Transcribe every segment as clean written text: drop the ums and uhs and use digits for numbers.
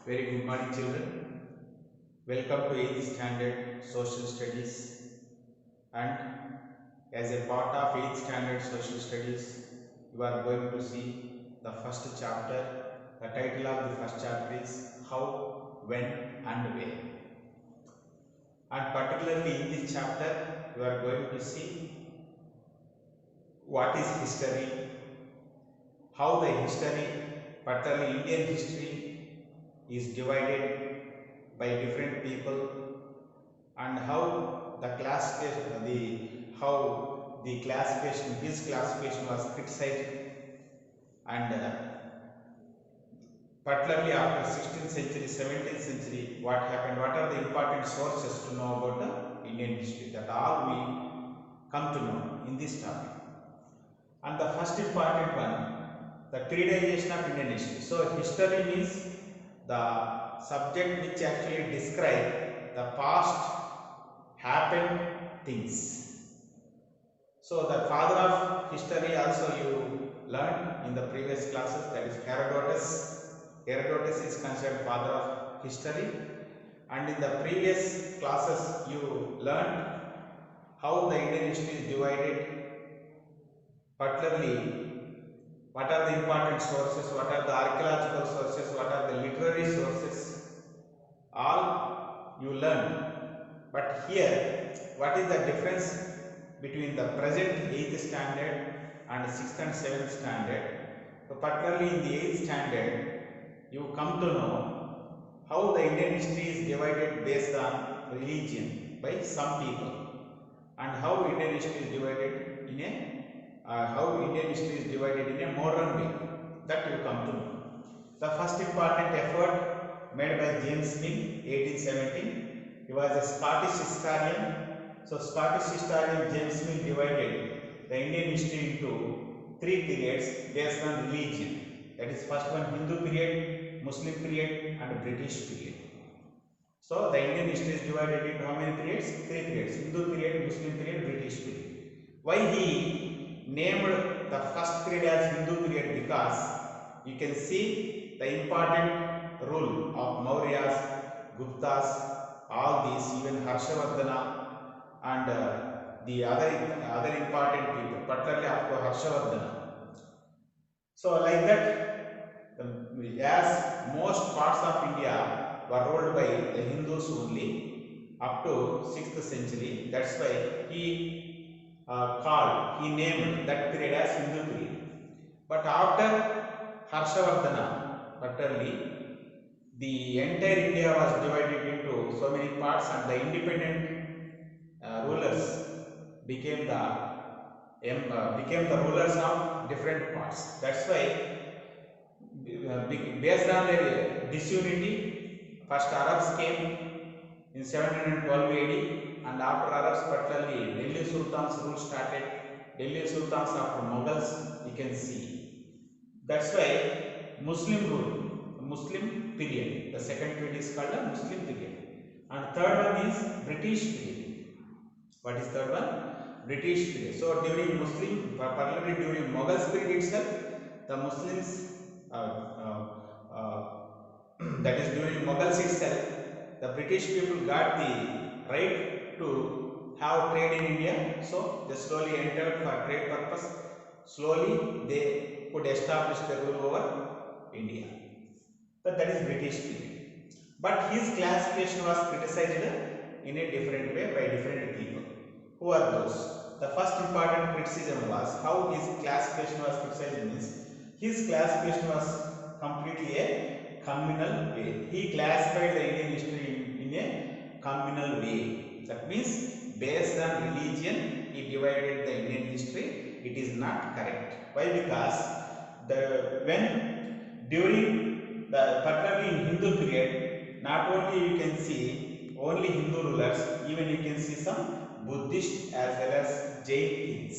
Very good morning, children. Welcome to 8th Standard Social Studies. And as a part of 8th Standard Social Studies, you are going to see the first chapter. The title of the first chapter is How, When, and Where. And particularly in this chapter, you are going to see what is history, how the history, particularly Indian history, is divided by different people, and how the classification, his classification was criticized, and particularly after 16th century, 17th century, what happened, what are the important sources to know about the Indian history, that all we come to know in this topic. And the first important one, the periodization of Indian history. So history means the subject which actually describe the past happened things. So the father of history also you learned in the previous classes, that is Herodotus. Herodotus is considered father of history, and in the previous classes you learned how the Indian history is divided, particularly what are the important sources, what are the archaeological sources, what are the literary sources, all you learned. But here, what is the difference between the present 8th standard and 6th and 7th standard? So particularly in the 8th standard, you come to know how the Indian history is divided based on religion by some people, and how Indian history is divided in a modern way. That you come to know. The first important effort made by James Mill, 1817. He was a Scottish historian. So Scottish historian James Mill divided the Indian history into three periods based on religion. That is, first one Hindu period, Muslim period, and British period. So the Indian history is divided into how many periods? Three periods: Hindu period, Muslim period, British period. Why he named the first period as Hindu period? Because you can see the important rule of Mauryas, Guptas, all these, even Harshavardhana, and the other important people, particularly after Harshavardhana. So like that, as most parts of India were ruled by the Hindus only up to 6th century, that's why he named that period as Hindu period. But after Harshavardhana, particularly, the entire India was divided into so many parts, and the independent rulers became the rulers of different parts. That's why, based on their disunity, first Arabs came in 712 AD, and after Arabs, particularly Delhi Sultan's rule started. Delhi Sultans after Mughals, you can see. That's why Muslim rule, Muslim period. The second period is called a Muslim period, and third one is British period. What is third one? British period. So during Muslim, particularly during Mughals period itself, the Muslims, that is during Mughals itself, the British people got the right to have trade in India. So they slowly entered for trade purpose. Slowly they could establish the rule over India. So that is British period. But his classification was criticized in a different way by different people. Who are those? The first important criticism was how his classification was criticized means his classification was completely a communal way. He classified the Indian history in a communal way. That means based on religion, he divided the Indian history. It is not correct. Why? Because when during the particularly in Hindu period, not only you can see only Hindu rulers, even you can see some Buddhist as well as Jain kings.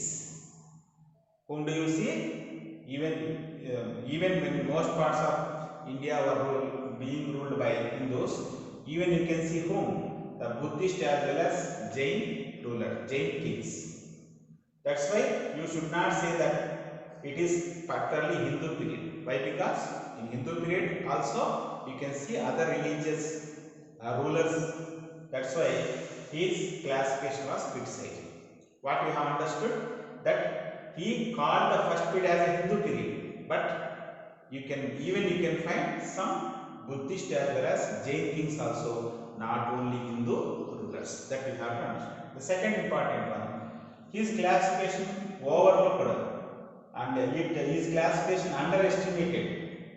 Whom do you see? Even when most parts of India were being ruled by Hindus, even you can see whom? The Buddhist as well as Jain ruler, Jain kings. That's why you should not say that it is particularly Hindu period. Why? Because because in Hindu period also you can see other religious rulers. That's why his classification was criticized. What we have understood, that he called the first period as a Hindu period, but you can find some Buddhist as well as Jain kings also, not only Hindu rulers. That we have to understand. The second important one, his classification overlooked and his classification underestimated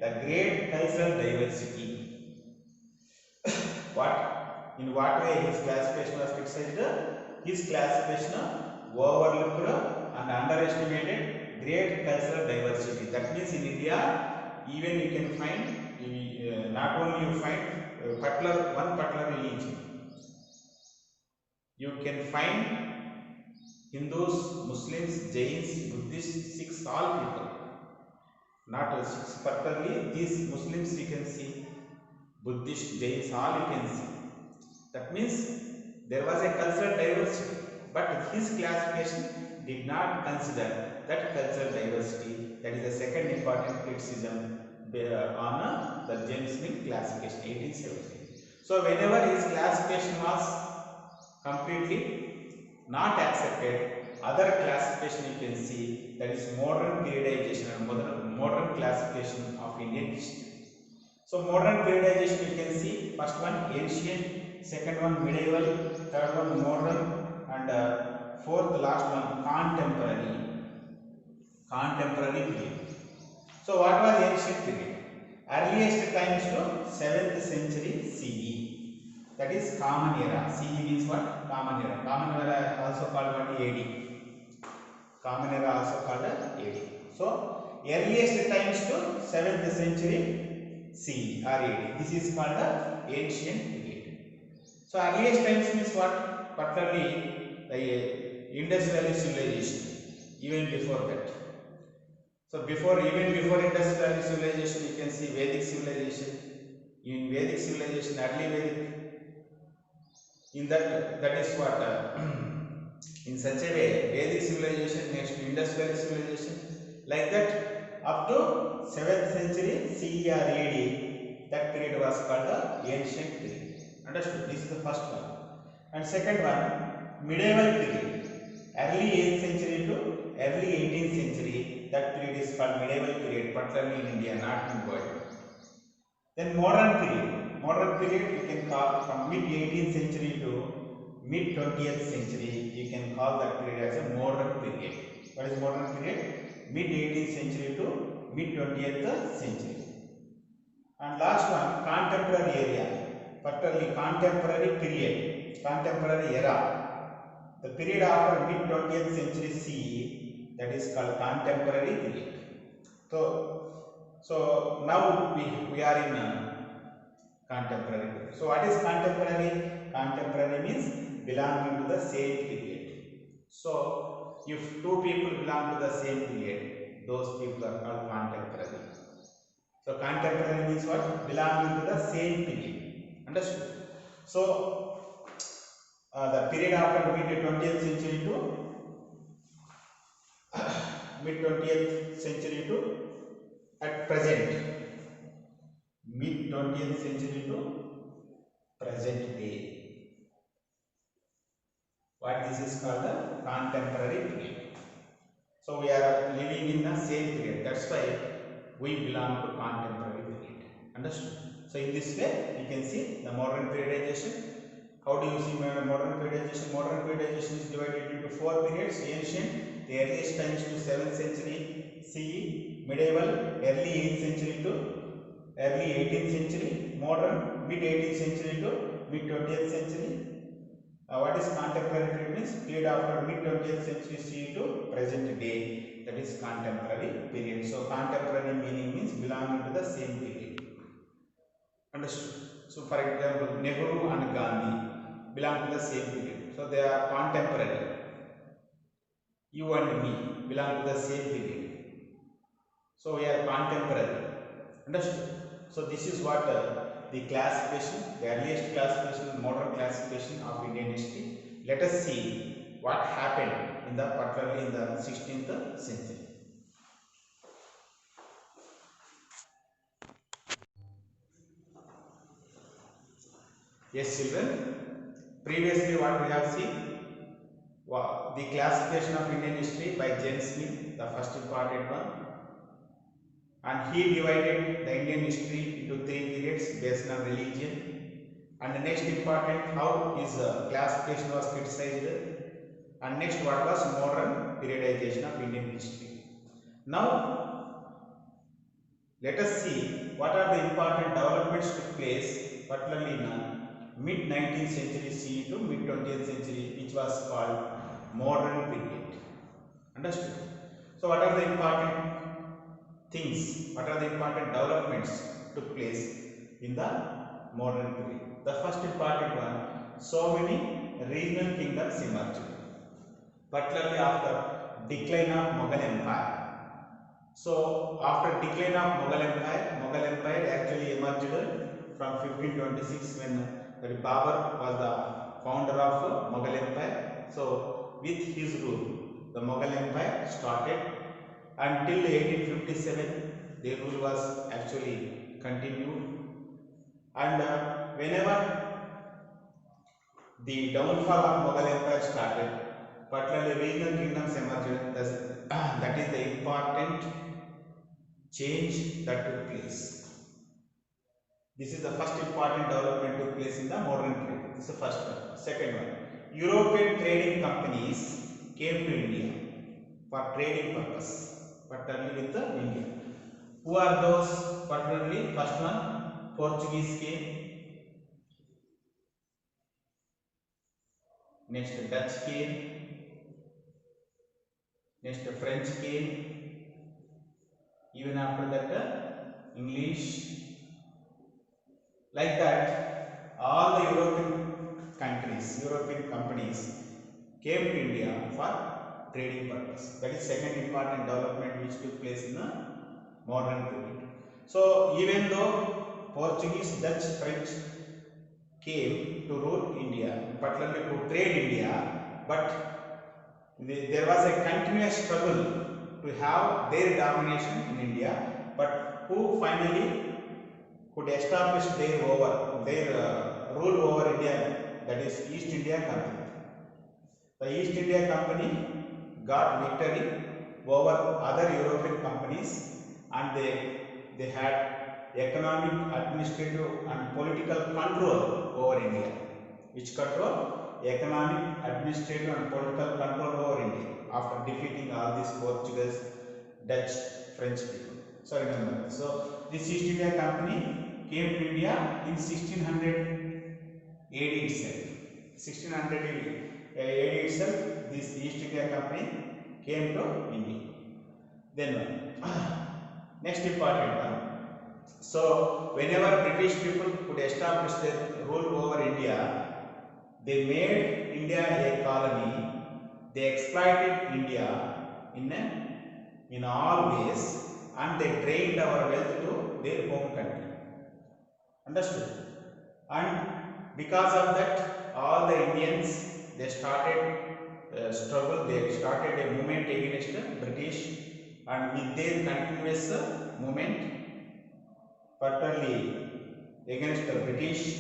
the great cultural diversity. In what way his classification was criticized? His classification overlooked and underestimated great cultural diversity. That means in India, even you can find, not only you find one particular religion, you can find Hindus, Muslims, Jains, Buddhists, Sikhs, all people. Not Sikhs particularly, these Muslims you can see, Buddhist, Jains, all you can see. That means there was a cultural diversity, but his classification did not consider that cultural diversity. That is the second important criticism on the James Smith classification, 1870. So whenever his classification was completely not accepted, other classification you can see, that is modern periodization and modern classification of Indian history. So modern periodization you can see, first one ancient, second one medieval, third one modern, and fourth last one contemporary period. So what was ancient period? Earliest times to 7th century CE. That is common era. CE means what? Common era. Common era also called what? AD. Common era also called AD. So earliest times to 7th century CE or AD. This is called the ancient period. So earliest times means what? Particularly the industrialist civilization. Even before that. So even before industrial civilization, you can see Vedic civilization. In Vedic civilization, early Vedic, in that is what in such a way, Vedic civilization next to industrial civilization, like that up to 7th century CE or AD, that period was called the ancient period. Understood? This is the first one. And second one, medieval period, early 8th century to early 18th century. That period is called medieval period, particularly in India, not in the world. Then modern period. Modern period you can call from mid 18th century to mid 20th century. You can call that period as a modern period. What is modern period? Mid 18th century to mid 20th century. And last one, contemporary area, particularly contemporary period, contemporary era. The period after mid 20th century CE, that is called contemporary period. So now we are in contemporary period. So what is contemporary? Contemporary means belonging to the same period. So if two people belong to the same period, those people are called contemporary. So contemporary means what? Belonging to the same period. Understood? So the period after mid 20th century to mid 20th century to at present, mid 20th century to present day. What this is called the contemporary period. So we are living in the same period. That's why we belong to contemporary period. Understood? So in this way, you can see the modern periodization. How do you see modern periodization? Modern periodization is divided into four periods: ancient, the earliest times to 7th century CE, medieval, early 8th century to early 18th century, modern, mid 18th century to mid 20th century. What is contemporary period? Means period after mid 20th century CE to present day. That is contemporary period. So contemporary meaning means belonging to the same period. Understood? So for example, Nehru and Gandhi belong to the same period. So they are contemporary. You and me belong to the same period. So we are contemporary. Understood? So this is what the classification, the earliest classification, modern classification of Indian history. Let us see what happened in the particularly in the 16th century. Yes, children. Previously, what we have seen, the classification of Indian history by James Smith, the first important one, and he divided the Indian history into three periods based on religion. And the next important, how his classification was criticized, and next what was modern periodization of Indian history. Now, let us see what are the important developments took place, particularly in mid 19th century CE to mid 20th century, which was called modern period. Understood? So, what are the important things? What are the important developments took place in the modern period? The first important one: so many regional kingdoms emerged, particularly after decline of Mughal Empire. So, after decline of Mughal Empire actually emerged from 1526 when Babur was the founder of Mughal Empire. So, with his rule, the Mughal Empire started until 1857. Their rule was actually continued, and whenever the downfall of Mughal Empire started, particularly regional kingdoms emerged. That is the important change that took place. This is the first important development took place in the modern period. This is the first one. Second one, European trading companies came to India for trading purpose, particularly with India. Who are those? Particularly, first one, Portuguese came. Next, Dutch came. Next, French came. Even after that, English. Like that, all the European countries, European companies came to India for trading purpose. That is second important development which took place in the modern period. So, even though Portuguese, Dutch, French came to rule India, particularly to trade India, but there was a continuous struggle to have their domination in India. But who finally could establish their rule over India? That is East India Company. The East India Company got victory over other European companies, and they had economic, administrative, and political control over India. Which control? Economic, administrative, and political control over India after defeating all these Portuguese, Dutch, French people. So remember. So this East India Company came to India in 1600 AD itself. 1600 AD itself, this East India Company came to India. Then next important one. So whenever British people could establish their rule over India, they made India a colony. They exploited India in all ways, and they drained our wealth to their home country. Understood? And because of that, all the Indians, they started struggle. They started a movement against the British, and with their continuous movement, particularly against the British,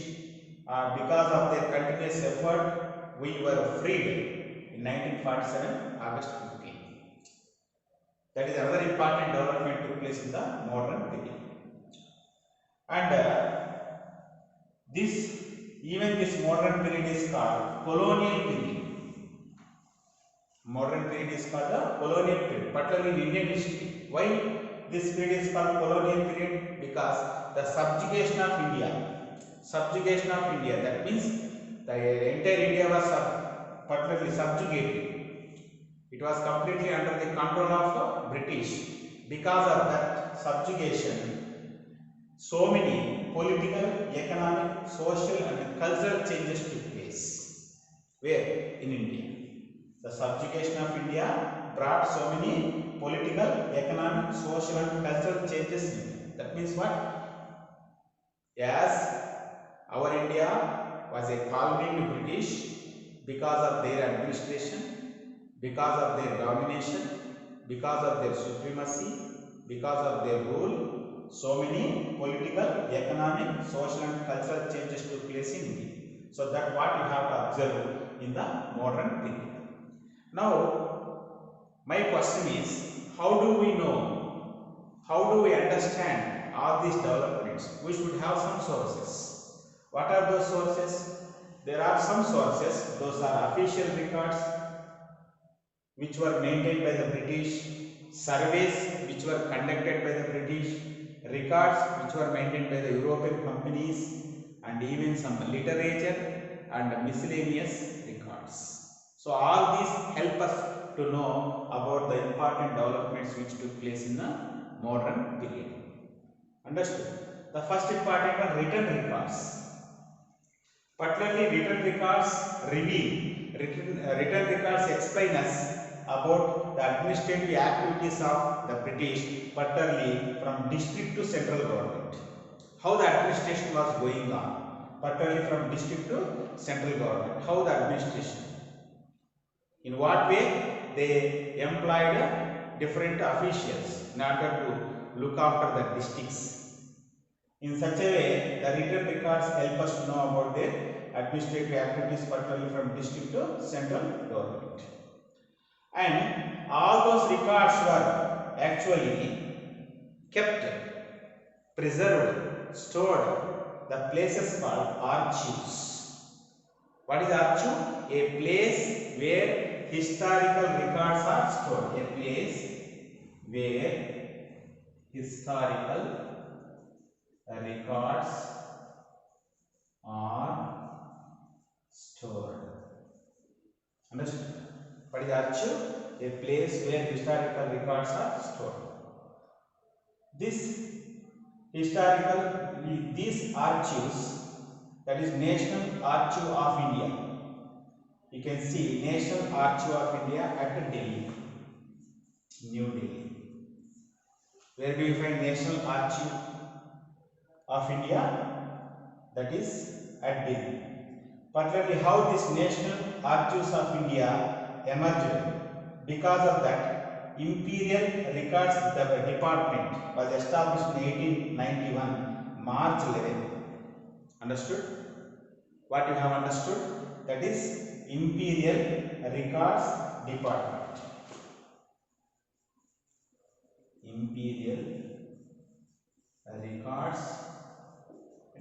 because of their continuous effort, we were freed in 1947, August 15. That is another important development took place in the modern period. And this modern period is called colonial period. Modern period is called the colonial period, particularly in Indian history. Why this period is called colonial period? Because the subjugation of India. That means the entire India was particularly subjugated. It was completely under the control of British. Because of that subjugation, so many political, economic, social, and cultural changes took place. Where? In India. The subjugation of India brought so many political, economic, social, and cultural changes in India. That means what? As our India was a colony to British, because of their administration, because of their domination, because of their supremacy, because of their rule, so many political, economic, social, and cultural changes took place in India. So that what you have to observe in the modern period. Now, my question is, how do we know, how do we understand all these developments? We should have some sources. What are those sources? There are some sources, those are official records which were maintained by the British, surveys which were conducted by the British, records which were maintained by the European companies, and even some literature and miscellaneous records. So all these help us to know about the important developments which took place in the modern period. Understood? The first important one, written records. Particularly written records reveal, written records explain us about the administrative activities of the British, particularly from district to central government. How the administration was going on, particularly from district to central government. How the administration, in what way they employed different officials in order to look after the districts. In such a way, the written records help us to know about their administrative activities, particularly from district to central government. And all those records were actually kept, preserved, stored, the places called archives. What is archive? A place where historical records are stored. A place where historical records are stored. Understood? What is archive? A place where historical records are stored. These archives, that is National Archive of India. You can see National Archive of India at Delhi, New Delhi. Where do you find National Archive of India? That is at Delhi. Particularly how this National Archives of India emerged. Because of that, Imperial Records Department was established in 1891, March 11. Understood? What you have understood? That is Imperial Records Department. Imperial Records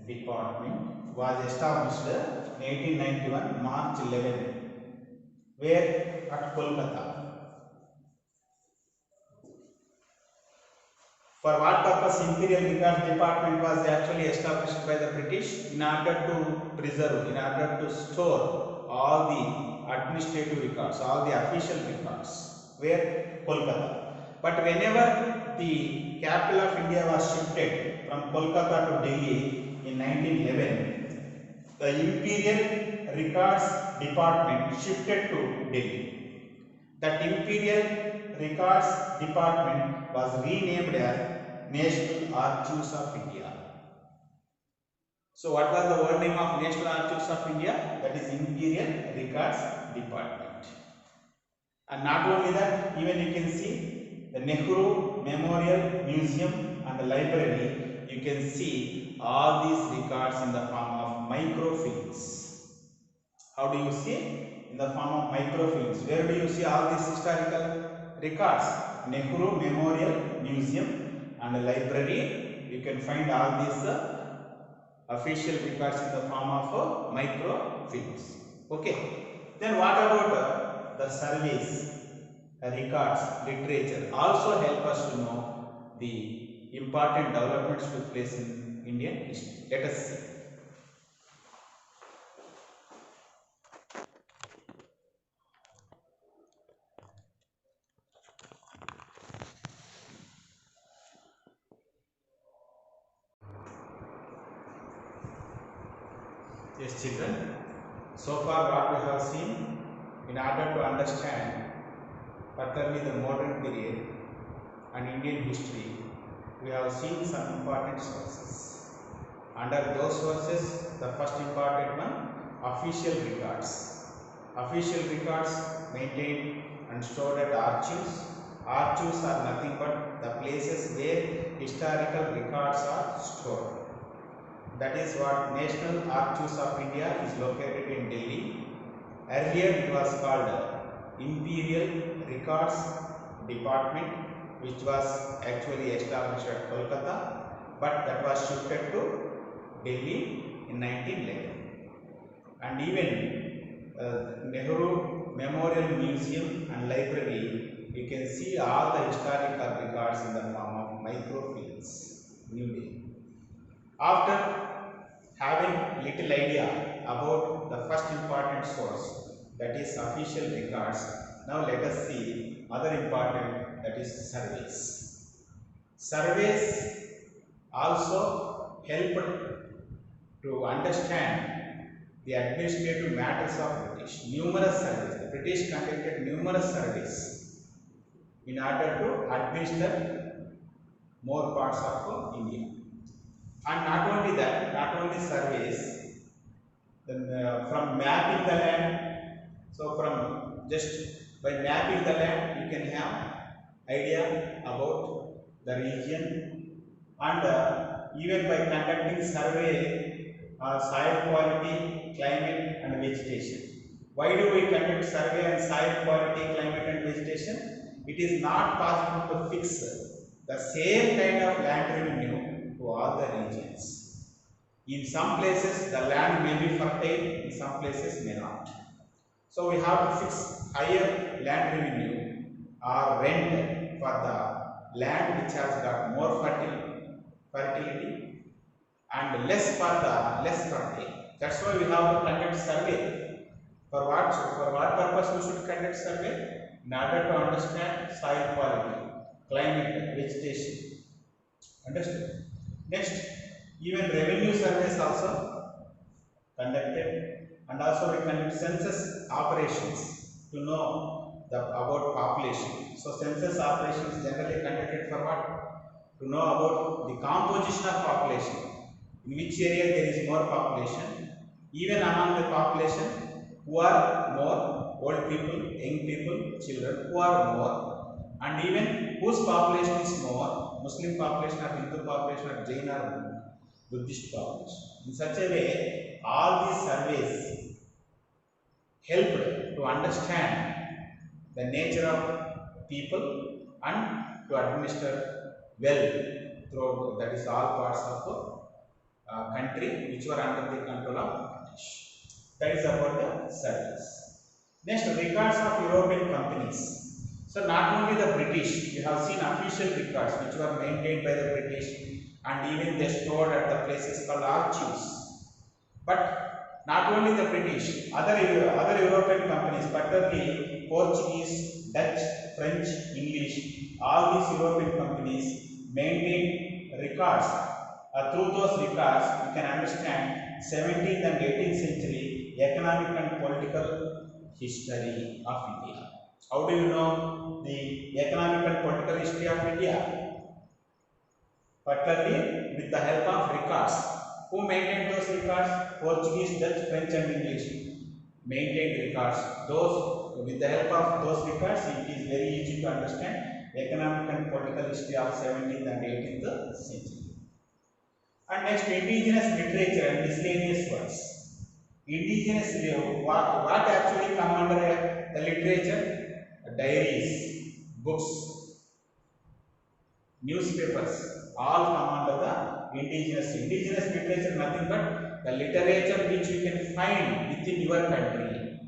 Department was established in 1891, March 11. Where? At Kolkata. For what purpose Imperial Records Department was actually established by the British? In order to preserve, in order to store all the administrative records, all the official records. Where? Kolkata. But whenever the capital of India was shifted from Kolkata to Delhi in 1911, the Imperial Records Department shifted to Delhi. That Imperial Records Department was renamed as National Archives of India. So what was the word name of National Archives of India? That is Imperial Records Department. And not only that, even you can see the Nehru Memorial Museum and the library, you can see all these records in the form of microfilms. How do you see? In the form of microfilms. Where do you see all these historical records? Nehru Memorial Museum and a library. You can find all these official records in the form of microfilms. Okay. Then what about the surveys, records, literature? Also help us to know the important developments took place in Indian history. Let us see. Yes, children. So far what we have seen, in order to understand particularly the modern period and Indian history, we have seen some important sources. Under those sources, the first important one, official records. Official records maintained and stored at archives. Archives are nothing but the places where historical records are stored. that is what National Archives of India is located in Delhi. Earlier it was called Imperial Records Department, which was actually established at Kolkata, but that was shifted to Delhi in 1911. And even Nehru Memorial Museum and Library, you can see all the historical records in the form of microfilms. New Delhi. After having little idea about the first important source, that is official records, now let us see other important, that is surveys. Surveys also helped to understand the administrative matters of British. Numerous surveys, the British conducted numerous surveys in order to administer more parts of India. And not only that, not only surveys, then from mapping the land, so from just by mapping the land, you can have idea about the region, and even by conducting survey, soil quality, climate and vegetation. Why do we conduct survey on soil quality, climate and vegetation? It is not possible to fix the same kind of land revenue to all the regions. In some places the land may be fertile, in some places may not. So we have to fix higher land revenue or rent for the land which has got more fertility and less for the less fertile. That's why we have to conduct survey. For what purpose we should conduct survey? In order to understand soil quality, climate, vegetation. Understood? Next, even revenue surveys also conducted, and also we conduct census operations to know about population. So census operations generally conducted for what? To know about the composition of population, in which area there is more population, even among the population who are more, old people, young people, children who are more, and even whose population is more, Muslim population or Hindu population or Jain or Buddhist population. In such a way, all these surveys helped to understand the nature of people and to administer well throughout, that is all parts of the country which were under the control of British. That is about the surveys. Next, records of European companies. So not only the British, you have seen official records which were maintained by the British, and even they stored at the places called archives. But not only the British, other European companies, particularly Portuguese, Dutch, French, English, all these European companies maintained records. Through those records, you can understand 17th and 18th century economic and political history of India. How do you know the economic and political history of India? Particularly with the help of records. Who maintained those records? Portuguese, Dutch, French and English maintained records. Those, with the help of those records, it is very easy to understand economic and political history of 17th and 18th century. And next, indigenous literature and miscellaneous works. Indigenous, what actually come under the literature? Diaries, books, newspapers, all come under the indigenous. Indigenous literature, nothing but the literature which you can find within your country.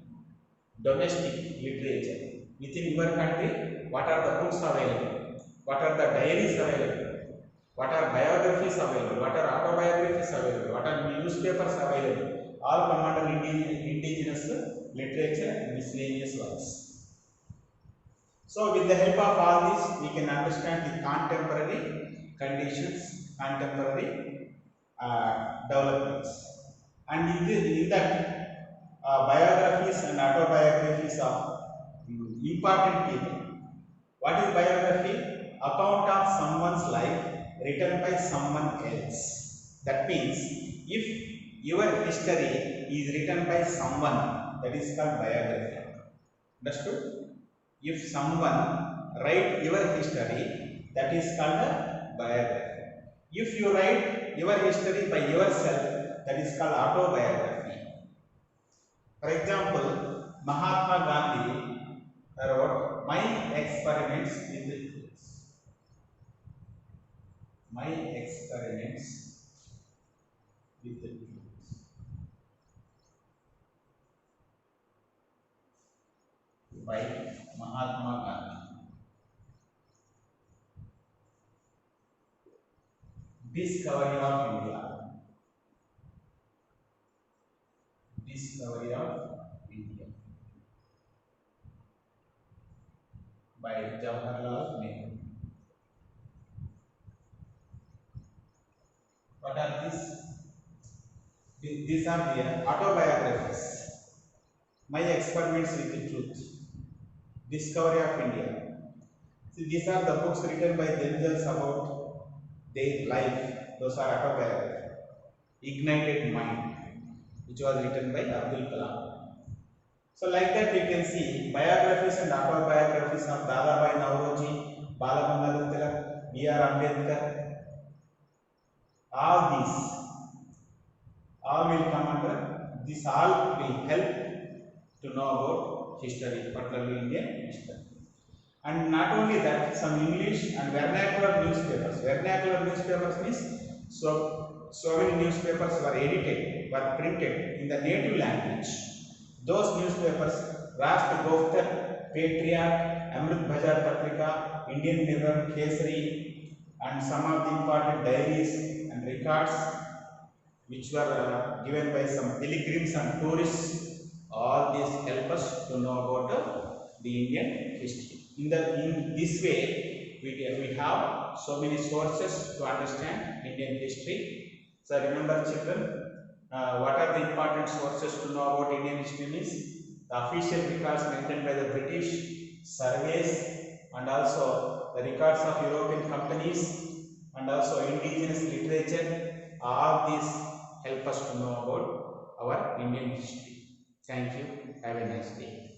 Domestic literature. Within your country, what are the books available? What are the diaries available? What are biographies available? What are autobiographies available? What are newspapers available? All come under indigenous literature and miscellaneous works. So with the help of all this, we can understand the contemporary conditions, contemporary developments. And in that, biographies and autobiographies of important people. What is biography? Account of someone's life written by someone else. That means, if your history is written by someone, that is called biography. Understood? If someone write your history, that is called a biography. If you write your history by yourself, that is called autobiography. For example, Mahatma Gandhi wrote My Experiments with the Truth. My Experiments with the Truth by Mahatma Gandhi. Discovery of India. Discovery of India by Jawaharlal Nehru. What are these? These are the autobiographies. My Experiments with the Truth. Discovery of India. See, these are the books written by themselves about their life. Those are autobiography. Ignited Mind, which was written by Abdul Kalam. So like that we can see biographies and autobiographies of Dadabhai Nauroji, Balagangadhar Tilak, B.R. Ambedkar, all will come under, this all will help to know about history, particularly Indian history. And not only that, some English and vernacular newspapers. Vernacular newspapers means so many newspapers were edited, were printed in the native language. Those newspapers, Rashtra Goftar, Patriot, Amrit Bazar Patrika, Indian Mirror, Kesari, and some of the important diaries and records which were given by some pilgrims and tourists, all these help us to know about the Indian history. In this way, we have so many sources to understand Indian history. So remember, children, what are the important sources to know about Indian history means the official records maintained by the British, surveys, and also the records of European companies, and also indigenous literature. All these help us to know about our Indian history. Thank you. Have a nice day.